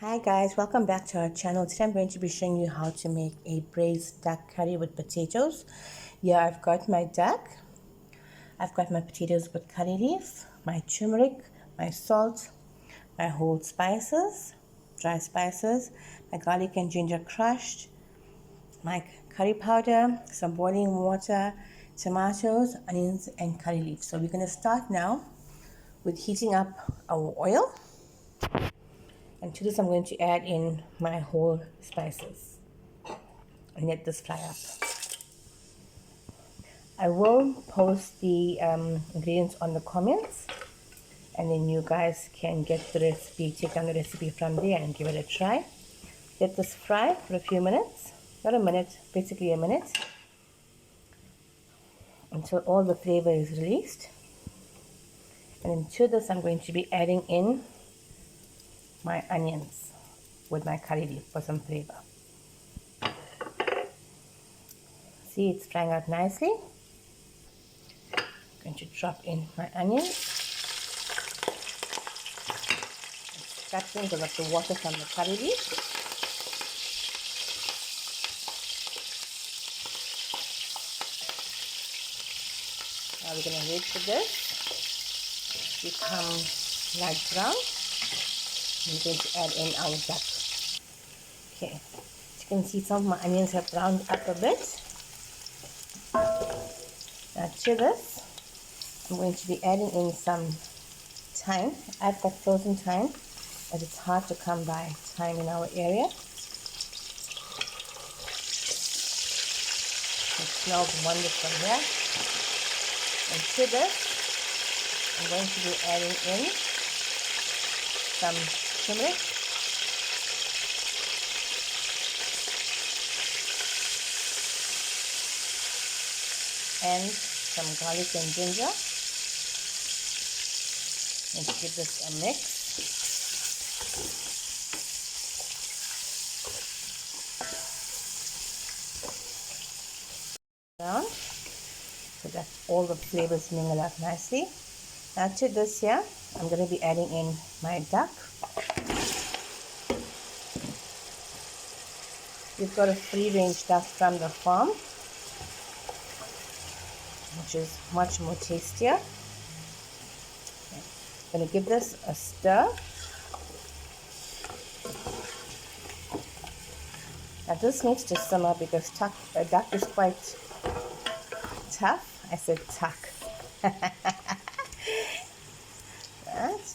Hi guys, welcome back to our channel. Today I'm going to be showing you how to make a braised duck curry with potatoes. Here I've got my duck, I've got my potatoes with curry leaves, my turmeric, my salt, my whole spices, dry spices, my garlic and ginger crushed, my curry powder, some boiling water, tomatoes, onions and curry leaves. So we're going to start now with heating up our oil. And to this I'm going to add in my whole spices and let this fry up. I will post the ingredients on the comments, and then you guys can get the recipe, take down the recipe from there and give it a try. Let this fry for a few minutes, not a minute, basically a minute, until all the flavor is released. And then to this I'm going to be adding in my onions with my curry leaf for some flavor. See, it's frying out nicely. I'm going to drop in my onions, extracting because of the water from the curry leaf. Now we're going to wait for this to become light brown. I'm going to add in our duck. Okay, as you can see, some of my onions have browned up a bit. Now to this, I'm going to be adding in some thyme. I've got frozen thyme, but it's hard to come by thyme in our area. It smells wonderful here. And to this, I'm going to be adding in some turmeric, and some garlic and ginger, and give this a mix. Down so that all the flavors mingle up nicely. Now to this here, I'm going to be adding in my duck. We've got a free-range duck from the farm, which is much more tastier. Okay. I'm going to give this a stir. Now this needs to simmer because duck is quite tough. I said tuck. Right.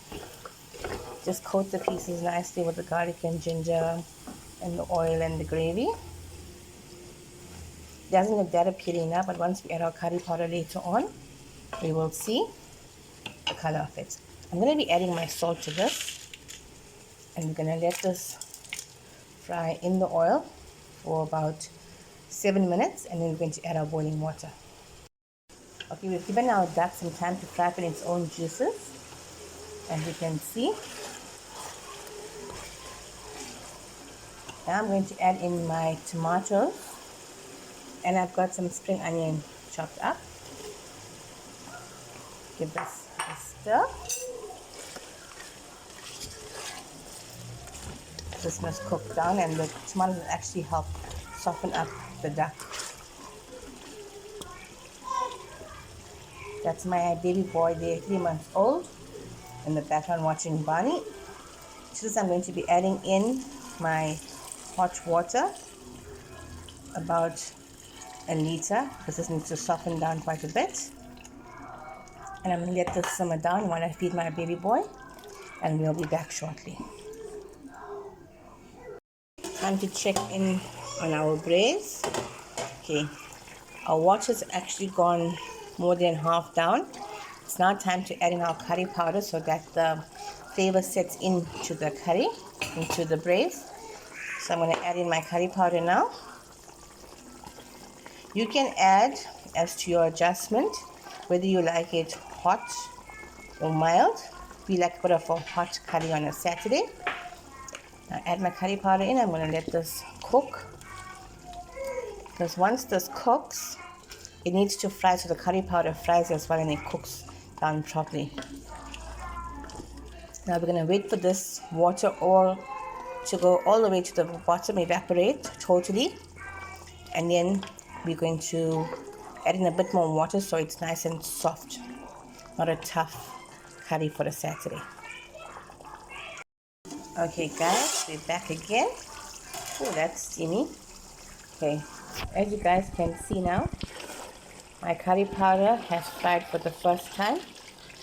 Just coat the pieces nicely with the garlic and ginger and the oil and the gravy. It doesn't look that appealing now, but once we add our curry powder later on, we will see the color of it. I'm going to be adding my salt to this, and we're going to let this fry in the oil for about 7 minutes, and then we're going to add our boiling water. Okay, we've given our duck some time to fry up in its own juices, as you can see. Now I'm going to add in my tomatoes, and I've got some spring onion chopped up. Give this a stir. This must cook down, and the tomatoes will actually help soften up the duck. That's my baby boy there, 3 months old, in the background watching Barney. To this I'm going to be adding in my hot water, about a liter, because this needs to soften down quite a bit. And I'm going to let this simmer down while I feed my baby boy, and we'll be back shortly. Time to check in on our braise. Okay, our water's actually gone more than half down. It's now time to add in our curry powder so that the flavor sets into the curry, into the braise. So I'm going to add in my curry powder now. You can add as to your adjustment, whether you like it hot or mild. We like a bit of a hot curry on a Saturday. Now add my curry powder in. I'm going to let this cook, because once this cooks, it needs to fry so the curry powder fries as well and it cooks down properly. Now we're going to wait for this water all to go all the way to the bottom, evaporate totally. And then we're going to add in a bit more water so it's nice and soft, not a tough curry for the Saturday. Okay guys, we're back again. Oh, that's steamy. Okay, as you guys can see now, my curry powder has fried for the first time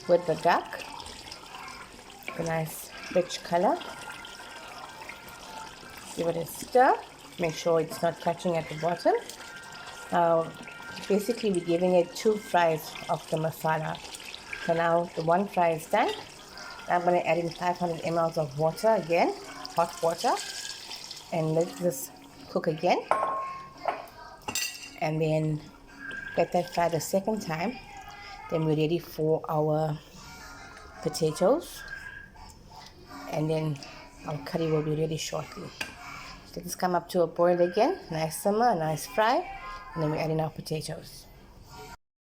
with the duck. A nice rich color. Give it a stir. Make sure it's not catching at the bottom. Now, basically we're giving it 2 fries of the masala. So now the 1 fry is done. I'm going to add in 500 ml of water again, hot water, and let this cook again. And then let that fry the second time. Then we're ready for our potatoes, and then our curry will be ready shortly. Let this come up to a boil again, nice simmer, nice fry, and then we add in our potatoes.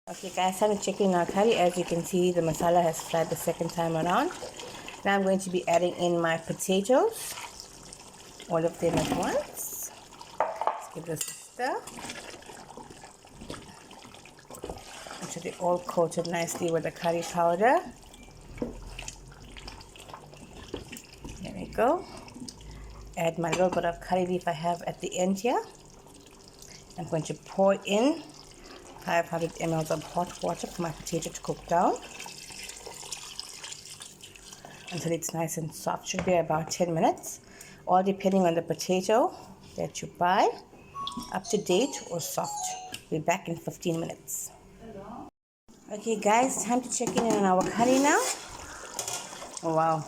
Okay guys, I'm checking our curry. As you can see, the masala has fried the second time around. Now I'm going to be adding in my potatoes, all of them at once. Let's give this a stir until they're all coated nicely with the curry powder. There we go. Add my little bit of curry leaf I have at the end here. I'm going to pour in 500 ml of hot water for my potato to cook down until it's nice and soft. Should be about 10 minutes, all depending on the potato that you buy, up to date or soft. We'll be back in 15 minutes. Okay guys, time to check in on our curry now. Oh wow,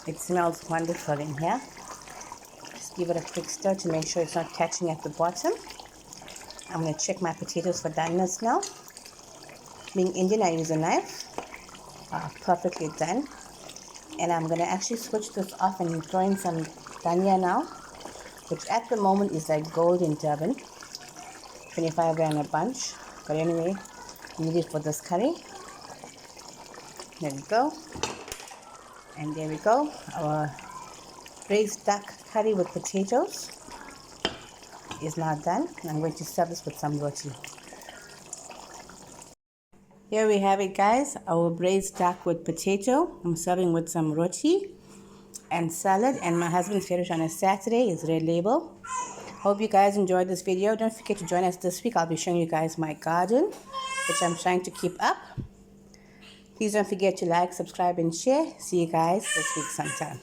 it smells wonderful in here. Just give it a quick stir to make sure it's not catching at the bottom. I'm going to check my potatoes for doneness now. Being Indian, I use a knife. Perfectly done. And I'm going to actually switch this off and throw in some dhania now, which at the moment is like gold in Durban. 25 rand a bunch. But anyway, need it for this curry. There we go. And there we go. Our braised duck curry with potatoes is now done. I'm going to serve this with some roti. Here we have it guys, our braised duck with potato. I'm serving with some roti and salad, and my husband's favorite on a Saturday is Red Label. Hope you guys enjoyed this video. Don't forget to join us this week. I'll be showing you guys my garden, which I'm trying to keep up. Please don't forget to like, subscribe and share. See you guys this week sometime.